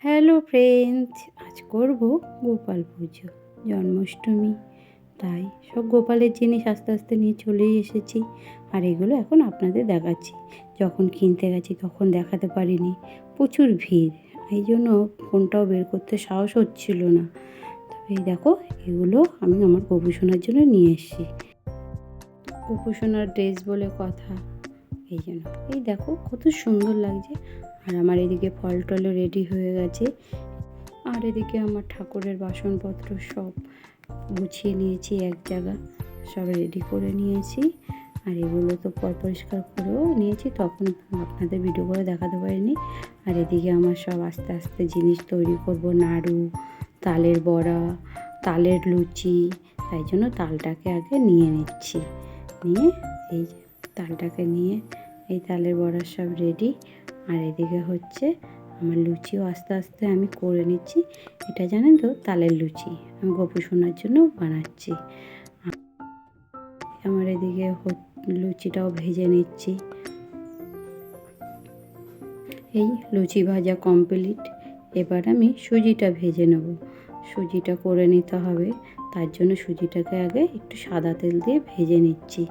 Hello friends, আজ করব গোপাল পুজো, জন্মাষ্টমী। তাই সব গোপালের জিনিস আস্তে আস্তে নিয়ে চলেই এসেছি। আর এগুলো এখন আপনাদের দেখাচ্ছি। যখন কিনতে গেছি তখন দেখাতে পারিনি, প্রচুর ভিড়, এই জন্য ফোনটাও বের করতে সাহস হচ্ছিল না। তবে এই দেখো, এগুলো আমি আমার গবেষণার জন্য নিয়ে এসেছি। গবেষণার ড্রেস বলে কথা, এই জন্য। এই দেখো কত সুন্দর লাগছে। আর আমার এদিকে ফল টলও রেডি হয়ে গেছে। আর এদিকে আমার ঠাকুরের বাসনপত্র সব গুছিয়ে নিয়েছি এক জায়গা, সব রেডি করে নিয়েছি। আর এগুলো তো পরিষ্কার করেও নিয়েছি, তখন আপনাদের ভিডিও করে দেখাতে পারিনি। আর এদিকে আমার সব আস্তে আস্তে জিনিস তৈরি করব, নাড়ু, তালের বড়া, তালের লুচি। তাই জন্য তালটাকে আগে নিয়ে নিচ্ছি, নিয়ে এই তালটাকে নিয়ে এই তালের বড়া সব রেডি। আর এদিকে হচ্ছে আমার লুচিও আস্তে আস্তে আমি করে নিচ্ছি। এটা জানেন তো, তালের লুচি আমি গপু শোনার জন্য বানাচ্ছি। আমার এদিকে লুচিটাও ভেজে নিচ্ছি। এই লুচি ভাজা কমপ্লিট। এবার আমি সুজিটা ভেজে নেব। সুজিটা করে নিতে হবে, তার জন্য সুজিটাকে আগে একটু সাদা তেল দিয়ে ভেজে নিচ্ছি।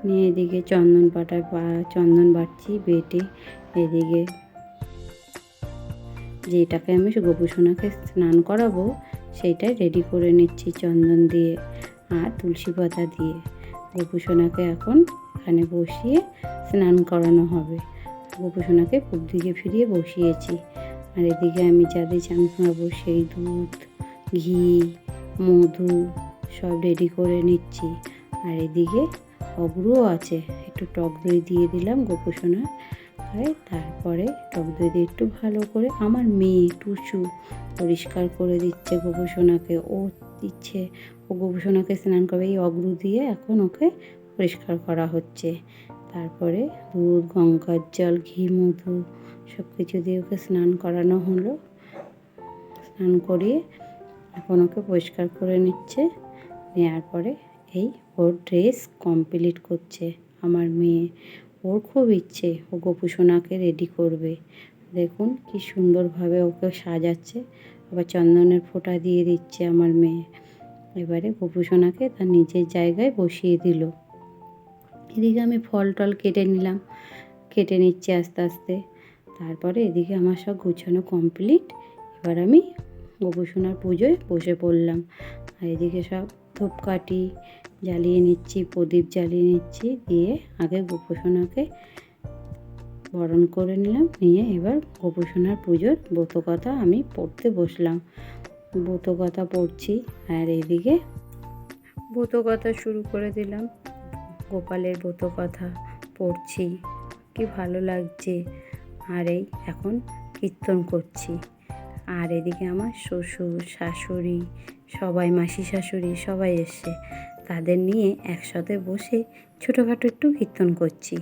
নিয়ে এদিকে চন্দন বাটছি বেটে। এদিকে যেটাকে আমি গোপুসোনাকে স্নান করাবো সেইটাই রেডি করে নিচ্ছি চন্দন দিয়ে আর তুলসী পাতা দিয়ে। গোপুসোনাকে এখন এখানে বসিয়ে স্নান করানো হবে। গোপুসোনাকে পূব দিকে ফিরিয়ে বসিয়েছি। আর এদিকে আমি যাদের চান করাবো সেই দুধ, ঘি, মধু সব রেডি করে নিচ্ছি। আর এদিকে অগ্রুও আছে, একটু টক দই দিয়ে দিলাম গোপুসোনার গায়ে। তারপরে টক দই দিয়ে একটু ভালো করে আমার মেয়ে টুসু পরিষ্কার করে দিচ্ছে গোপুসোনাকে। ও দিচ্ছে, ও গোপুসোনাকে স্নান করবে এই অগ্রু দিয়ে, এখন ওকে পরিষ্কার করা হচ্ছে। তারপরে দুধ, গঙ্গার জল, ঘি, মধু সব কিছু দিয়ে ওকে স্নান করানো হলো। স্নান করিয়ে এখন ওকে পরিষ্কার করে নিচ্ছে। নেওয়ার পরে এই ওর ড্রেস কমপ্লিট করছে আমার মেয়ে। ওর খুব ইচ্ছে ও গোপুসোনাকে রেডি করবে। দেখুন কি সুন্দরভাবে ওকে সাজাচ্ছে, আবার চন্দনের ফোঁটা দিয়ে দিচ্ছে আমার মেয়ে। এবারে গোপুসোনাকে তার নিজের জায়গায় বসিয়ে দিল। এদিকে আমি ফল টল কেটে নিচ্ছি আস্তে আস্তে। তারপরে এদিকে আমার সব গুছানো কমপ্লিট। এবার আমি গোপুসোনার পুজোয় বসে পড়লাম। আর এদিকে সব ধূপকাঠি জ্বালিয়ে নিচ্ছি, প্রদীপ জ্বালিয়ে নিচ্ছি, দিয়ে আগে গোপুসোনাকে বরণ করে নিলাম। নিয়ে এবার গোপুসোনার পুজোর ব্রতকথা আমি পড়তে বসলাম। ব্রতকথা পড়ছি আর এদিকে ব্রতকথা শুরু করে দিলাম। গোপালের ব্রতকথা পড়ছি, কি ভালো লাগছে। আর এই এখন কীর্তন করছি। আর এদিকে আমার শ্বশুর, শাশুড়ি সবাই, মাসি শাশুড়ি সবাই এসছে, তাদের নিয়ে একসাথে বসে ছোটোখাটো একটু কীর্তন করছি।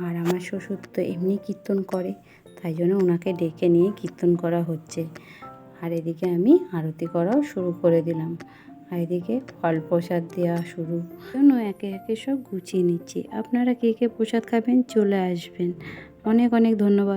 আর আমার শ্বশুর তো এমনি কীর্তন করে, তাই জন্য ওনাকে ডেকে নিয়ে কীর্তন করা হচ্ছে। আর এদিকে আমি আরতি করাও শুরু করে দিলাম। আর এদিকে ফল প্রসাদ দেওয়া শুরু জন্য একে একে সব গুছিয়ে নিচ্ছি। আপনারা কে কে প্রসাদ খাবেন চলে আসবেন। অনেক অনেক ধন্যবাদ।